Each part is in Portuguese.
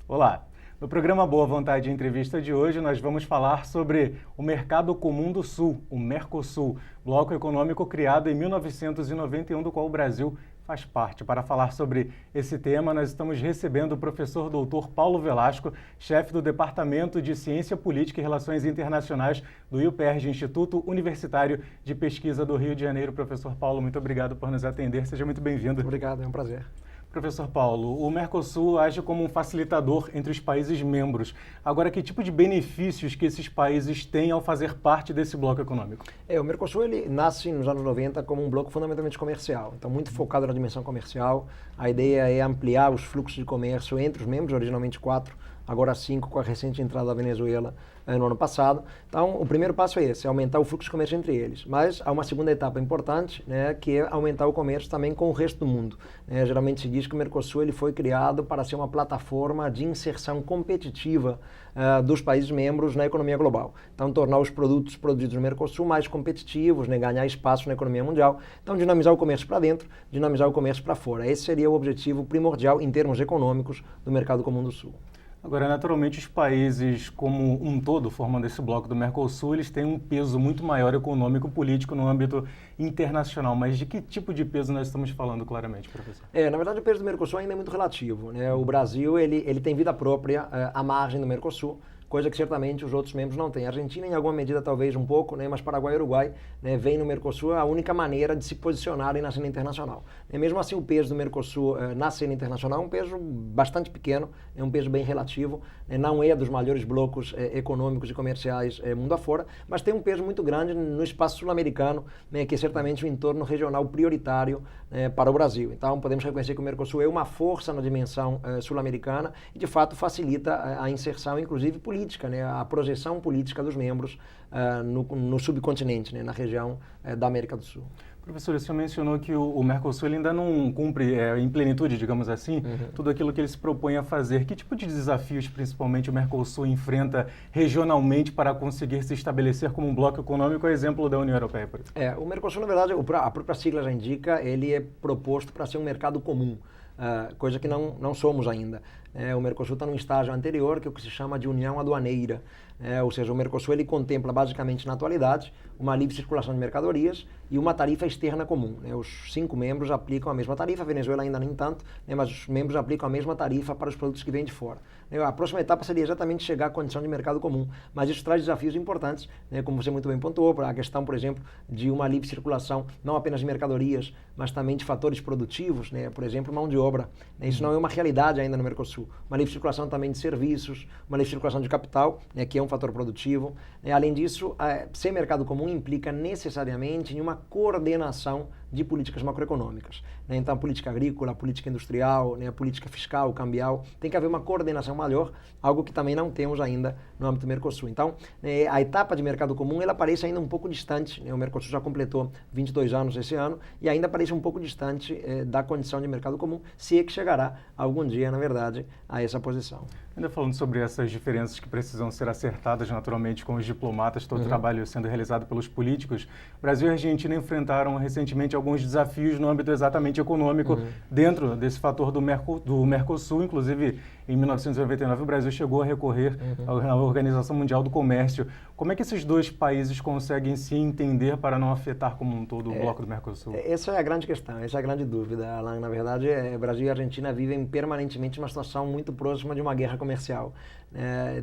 Olá! No programa Boa Vontade Entrevista de hoje, nós vamos falar sobre o Mercado Comum do Sul, o Mercosul, bloco econômico criado em 1991, do qual o Brasil faz parte. Para falar sobre esse tema, nós estamos recebendo o professor doutor Paulo Velasco, chefe do Departamento de Ciência Política e Relações Internacionais do IUPERJ, Instituto Universitário de Pesquisa do Rio de Janeiro. Professor Paulo, muito obrigado por nos atender. Seja muito bem-vindo. Obrigado, é um prazer. Professor Paulo, o Mercosul age como um facilitador entre os países membros. Agora, que tipo de benefícios que esses países têm ao fazer parte desse bloco econômico? O Mercosul ele nasce nos anos 90 como um bloco fundamentalmente comercial, então muito focado na dimensão comercial. A ideia é ampliar os fluxos de comércio entre os membros, originalmente 4, agora 5 com a recente entrada da Venezuela no ano passado. Então, o primeiro passo é esse, é aumentar o fluxo de comércio entre eles. Mas há uma segunda etapa importante, que é aumentar o comércio também com o resto do mundo. Geralmente se diz que o Mercosul ele foi criado para ser uma plataforma de inserção competitiva dos países membros na economia global. Então, tornar os produtos produzidos no Mercosul mais competitivos, ganhar espaço na economia mundial. Então, dinamizar o comércio para dentro, dinamizar o comércio para fora. Esse seria o objetivo primordial em termos econômicos do Mercado Comum do Sul. Agora, naturalmente, os países como um todo, formando esse bloco do Mercosul, eles têm um peso muito maior econômico e político no âmbito internacional. Mas de que tipo de peso nós estamos falando claramente, professor? Na verdade, o peso do Mercosul ainda é muito relativo. O Brasil ele tem vida própria à margem do Mercosul, coisa que certamente os outros membros não têm. A Argentina, em alguma medida, talvez um pouco, mas Paraguai e Uruguai vem no Mercosul a única maneira de se posicionarem na cena internacional. Mesmo assim, o peso do Mercosul na cena internacional é um peso bastante pequeno, é um peso bem relativo, não é dos maiores blocos econômicos e comerciais mundo afora, mas tem um peso muito grande no espaço sul-americano, que é certamente um entorno regional prioritário para o Brasil. Então, podemos reconhecer que o Mercosul é uma força na dimensão sul-americana e, de fato, facilita a inserção, inclusive, política, a projeção política dos membros no subcontinente, na região da América do Sul. Professor, o senhor mencionou que o Mercosul ele ainda não cumpre em plenitude, digamos assim, tudo aquilo que ele se propõe a fazer. Que tipo de desafios, principalmente, o Mercosul enfrenta regionalmente para conseguir se estabelecer como um bloco econômico, a exemplo da União Europeia, por exemplo? O Mercosul, na verdade, a própria sigla já indica, ele é proposto para ser um mercado comum. Coisa que não somos ainda. O Mercosul está num estágio anterior, que é o que se chama de união aduaneira. Ou seja, o Mercosul ele contempla basicamente na atualidade uma livre circulação de mercadorias e uma tarifa externa comum. Os 5 membros aplicam a mesma tarifa, a Venezuela ainda nem tanto, mas os membros aplicam a mesma tarifa para os produtos que vêm de fora. A próxima etapa seria exatamente chegar à condição de mercado comum, mas isso traz desafios importantes, como você muito bem pontuou, a questão, por exemplo, de uma livre circulação não apenas de mercadorias, mas também de fatores produtivos, por exemplo, mão de obra. Isso não é uma realidade ainda no Mercosul. Uma livre circulação também de serviços, uma livre circulação de capital, que é um fator produtivo. Além disso, ser mercado comum implica necessariamente em uma coordenação de políticas macroeconômicas. Então, a política agrícola, a política industrial, a política fiscal, cambial, tem que haver uma coordenação maior, algo que também não temos ainda no âmbito do Mercosul. Então, a etapa de mercado comum, ela parece ainda um pouco distante. O Mercosul já completou 22 anos esse ano e ainda parece um pouco distante da condição de mercado comum, se é que chegará algum dia, na verdade, a essa posição. Ainda falando sobre essas diferenças que precisam ser acertadas naturalmente com os diplomatas, todo o trabalho sendo realizado pelos políticos, Brasil e Argentina enfrentaram recentemente alguns desafios no âmbito exatamente econômico dentro desse fator do Mercosul. Inclusive, em 1999, o Brasil chegou a recorrer à Organização Mundial do Comércio. Como é que esses dois países conseguem se entender para não afetar como um todo o bloco do Mercosul? Essa é a grande questão, essa é a grande dúvida, Alan. Na verdade, Brasil e Argentina vivem permanentemente uma situação muito próxima de uma guerra comercial.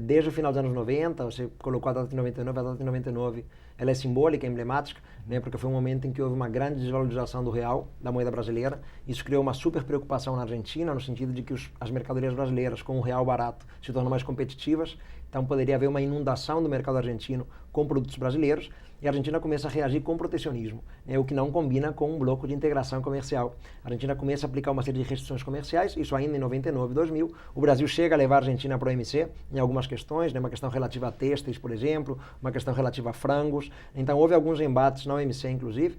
Desde o final dos anos 90, você colocou a data de 99, a data de 99, ela é simbólica, emblemática, porque foi um momento em que houve uma grande desvalorização do real, da moeda brasileira. Isso criou uma super preocupação na Argentina, no sentido de que as mercadorias brasileiras com o real barato se tornam mais competitivas. Então poderia haver uma inundação do mercado argentino com produtos brasileiros e a Argentina começa a reagir com protecionismo, o que não combina com um bloco de integração comercial. A Argentina começa a aplicar uma série de restrições comerciais, isso ainda em 99, 2000. O Brasil chega a levar a Argentina para o OMC em algumas questões, uma questão relativa a têxteis, por exemplo, uma questão relativa a frangos. Então houve alguns embates na OMC, inclusive,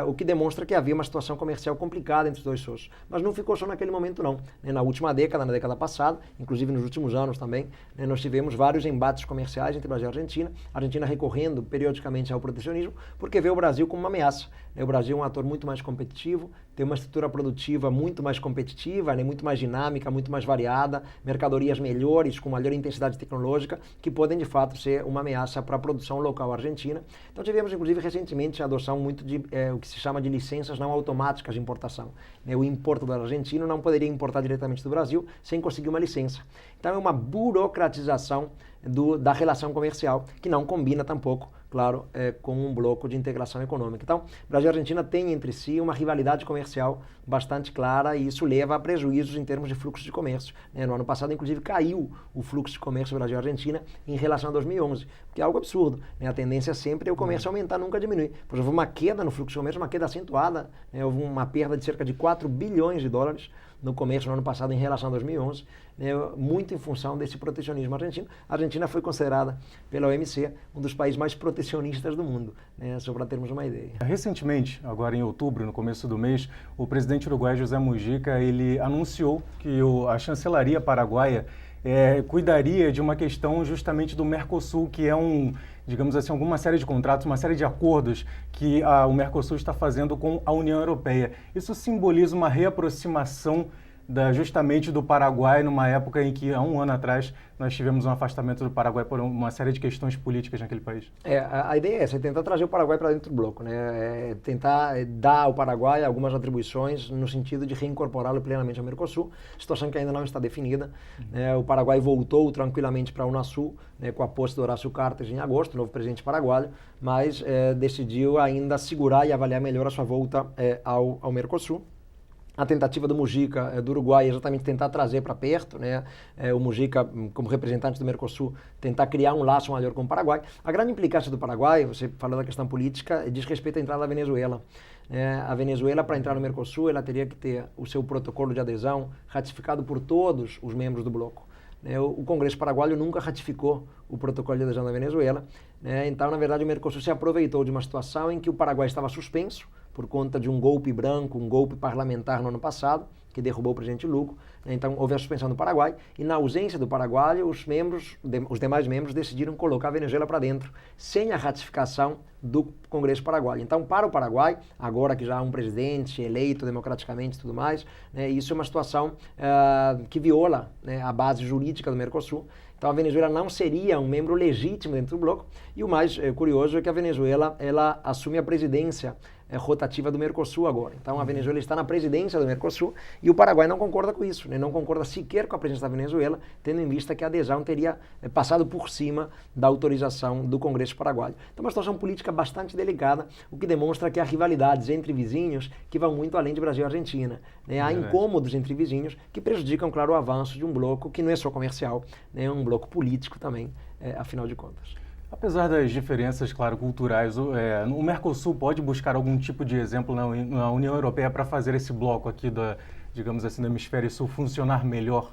o que demonstra que havia uma situação comercial complicada entre os dois sócios. Mas não ficou só naquele momento, não. Na última década, na década passada, inclusive nos últimos anos também, nós tivemos vários embates comerciais entre Brasil e Argentina, a Argentina recorrendo periodicamente ao protecionismo, porque vê o Brasil como uma ameaça. O Brasil é um ator muito mais competitivo, tem uma estrutura produtiva muito mais competitiva, né, muito mais dinâmica, muito mais variada, mercadorias melhores, com maior intensidade tecnológica, que podem de fato ser uma ameaça para a produção local argentina. Então tivemos inclusive recentemente a adoção muito de o que se chama de licenças não automáticas de importação. Né, o importador argentino não poderia importar diretamente do Brasil sem conseguir uma licença. Então é uma burocratização da relação comercial, que não combina tampouco, claro, com um bloco de integração econômica. Então, Brasil e Argentina têm entre si uma rivalidade comercial bastante clara e isso leva a prejuízos em termos de fluxo de comércio. No ano passado, inclusive, caiu o fluxo de comércio Brasil e Argentina em relação a 2011, que é algo absurdo. A tendência sempre é o comércio aumentar, nunca diminuir. Por exemplo, uma queda no fluxo de comércio, uma queda acentuada, houve uma perda de cerca de 4 bilhões de dólares no comércio no ano passado em relação a 2011, muito em função desse protecionismo argentino. A Argentina foi considerada pela OMC um dos países mais protecionistas do mundo, só para termos uma ideia. Recentemente, agora em outubro, no começo do mês, o presidente uruguaio José Mujica, ele anunciou que a chancelaria paraguaia cuidaria de uma questão justamente do Mercosul, que é digamos assim, alguma série de contratos, uma série de acordos que o Mercosul está fazendo com a União Europeia. Isso simboliza uma reaproximação justamente do Paraguai, numa época em que, há um ano atrás, nós tivemos um afastamento do Paraguai por uma série de questões políticas naquele país. A ideia é essa, é tentar trazer o Paraguai para dentro do bloco, tentar dar ao Paraguai algumas atribuições no sentido de reincorporá-lo plenamente ao Mercosul, situação que ainda não está definida. O Paraguai voltou tranquilamente para a Unasul, com a posse do Horácio Cartes em agosto, novo presidente paraguaio, mas decidiu ainda segurar e avaliar melhor a sua volta ao Mercosul. A tentativa do Mujica, do Uruguai, é exatamente tentar trazer para perto, o Mujica, como representante do Mercosul, tentar criar um laço maior com o Paraguai. A grande implicância do Paraguai, você falou da questão política, diz respeito à entrada da Venezuela. A Venezuela, para entrar no Mercosul, ela teria que ter o seu protocolo de adesão ratificado por todos os membros do bloco. O Congresso paraguaio nunca ratificou o protocolo de adesão da Venezuela. Então, na verdade, o Mercosul se aproveitou de uma situação em que o Paraguai estava suspenso por conta de um golpe branco, um golpe parlamentar no ano passado, que derrubou o presidente Lugo. Então, houve a suspensão do Paraguai e, na ausência do Paraguai, os demais membros decidiram colocar a Venezuela para dentro, sem a ratificação do Congresso paraguaio. Então, para o Paraguai, agora que já há um presidente eleito democraticamente e tudo mais, isso é uma situação que viola a base jurídica do Mercosul. Então, a Venezuela não seria um membro legítimo dentro do bloco. E o mais curioso é que a Venezuela ela assume a presidência rotativa do Mercosul agora. Então, a Venezuela está na presidência do Mercosul e o Paraguai não concorda com isso, não concorda sequer com a presença da Venezuela, tendo em vista que a adesão teria passado por cima da autorização do Congresso paraguaio. Então, uma situação política bastante delicada, o que demonstra que há rivalidades entre vizinhos que vão muito além de Brasil e Argentina. Há incômodos entre vizinhos que prejudicam, claro, o avanço de um bloco que não é só comercial, é um bloco político também, afinal de contas. Apesar das diferenças, claro, culturais, o Mercosul pode buscar algum tipo de exemplo na União Europeia para fazer esse bloco aqui, digamos assim, do hemisfério sul funcionar melhor?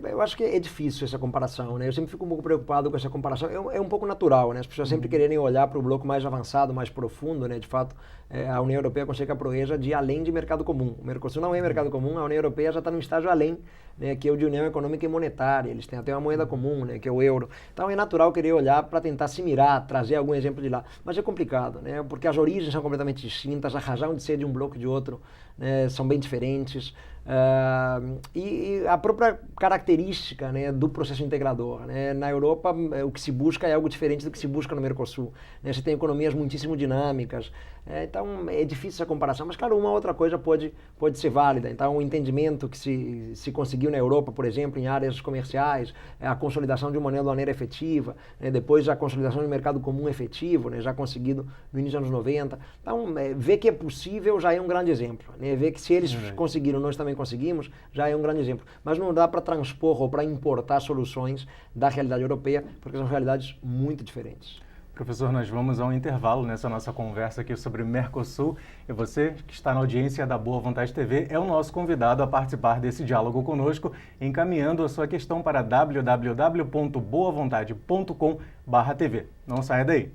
Eu acho que é difícil essa comparação, Eu sempre fico um pouco preocupado com essa comparação. É um pouco natural, As pessoas sempre quererem olhar para o bloco mais avançado, mais profundo, De fato, a União Europeia consegue a proeza de além de mercado comum. O Mercosul não é mercado comum, a União Europeia já está num estágio além, que é o de União Econômica e Monetária. Eles têm até uma moeda comum, que é o euro. Então é natural querer olhar para tentar se mirar, trazer algum exemplo de lá. Mas é complicado, Porque as origens são completamente distintas, a razão de ser de um bloco e de outro são bem diferentes. E a própria característica do processo integrador. Na Europa, o que se busca é algo diferente do que se busca no Mercosul. Você tem economias muitíssimo dinâmicas. Então, é difícil essa comparação. Mas, claro, uma outra coisa pode ser válida. Então, o entendimento que se conseguiu na Europa, por exemplo, em áreas comerciais, a consolidação de uma moneda aduaneira efetiva, depois a consolidação de um mercado comum efetivo, já conseguido no início dos anos 90. Então, ver que é possível já é um grande exemplo. Ver que se eles conseguiram, nós também conseguimos, já é um grande exemplo. Mas não dá para transpor ou para importar soluções da realidade europeia, porque são realidades muito diferentes. Professor, nós vamos a um intervalo nessa nossa conversa aqui sobre Mercosul e você que está na audiência da Boa Vontade TV é o nosso convidado a participar desse diálogo conosco, encaminhando a sua questão para www.boavontade.com/tv. Não saia daí!